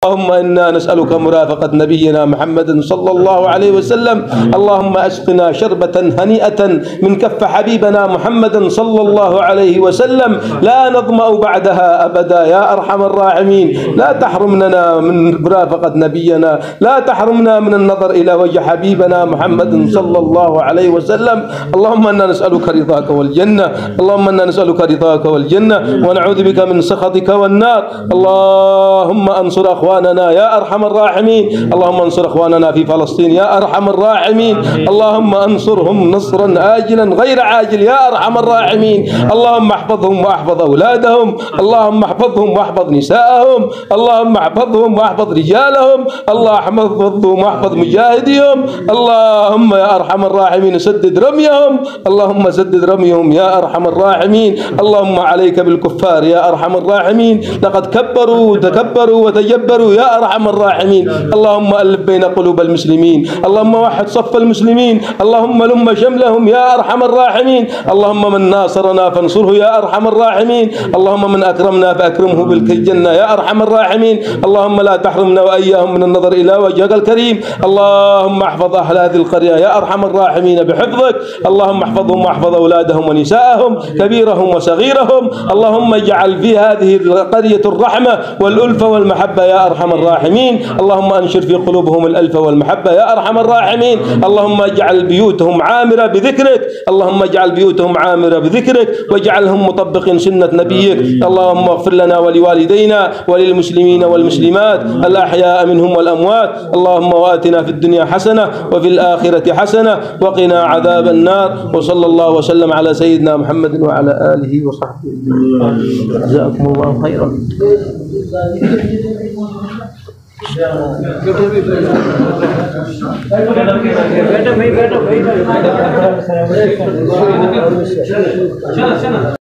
اللهم إنا نسألك مرافقة نبينا محمد صلى الله عليه وسلم. اللهم أسقنا شربة هنيئة من كف حبيبنا محمد صلى الله عليه وسلم لا نظمأ بعدها أبدا يا أرحم الراحمين. لا تحرمنا من مرافقة نبينا، لا تحرمنا من النظر إلى وجه حبيبنا محمد صلى الله عليه وسلم. اللهم إنا نسألك رضاك والجنة، اللهم إنا نسألك رضاك والجنة ونعوذ بك من سخطك والنار. اللهم انصر أخواننا يا أرحم الراحمين، اللهم انصر أخواننا في فلسطين يا أرحم الراحمين، اللهم انصرهم نصرا آجلا غير عاجل يا أرحم الراحمين. اللهم احفظهم واحفظ أولادهم، اللهم احفظهم واحفظ نساءهم، اللهم احفظهم واحفظ رجالهم، اللهم احفظهم واحفظ مجاهديهم. اللهم يا أرحم الراحمين سدد رميهم، اللهم سدد رميهم يا أرحم الراحمين. اللهم عليك بالكفار يا أرحم الراحمين، لقد كبروا وتكبروا وتجبروا يا أرحم الراحمين. اللهم ألف بين قلوب المسلمين، اللهم وحد صف المسلمين، اللهم لم شملهم يا أرحم الراحمين. اللهم من ناصرنا فانصره يا أرحم الراحمين، اللهم من أكرمنا فأكرمه بالجنة يا أرحم الراحمين. اللهم لا تحرمنا وإياهم من النظر إلى وجهك الكريم. اللهم احفظ أهل هذه القرية يا أرحم الراحمين بحفظك، اللهم احفظهم واحفظ أولادهم ونساءهم كبيرهم وصغيرهم. اللهم اجعل في هذه القرية الرحمة والألفة والمحبة يا أرحم الراحمين. اللهم أنشر في قلوبهم الألفة والمحبة يا أرحم الراحمين. اللهم اجعل بيوتهم عامرة بذكرك، اللهم اجعل بيوتهم عامرة بذكرك واجعلهم مطبقين سنة نبيك. اللهم اغفر لنا ولوالدينا وللمسلمين والمسلمات الأحياء منهم والأموات. اللهم وآتنا في الدنيا حسنة وفي الآخرة حسنة وقنا عذاب النار. وصلى الله وسلم على سيدنا محمد وعلى آله وصحبه أجمعين. جزاكم الله خيرا. बैठो भाई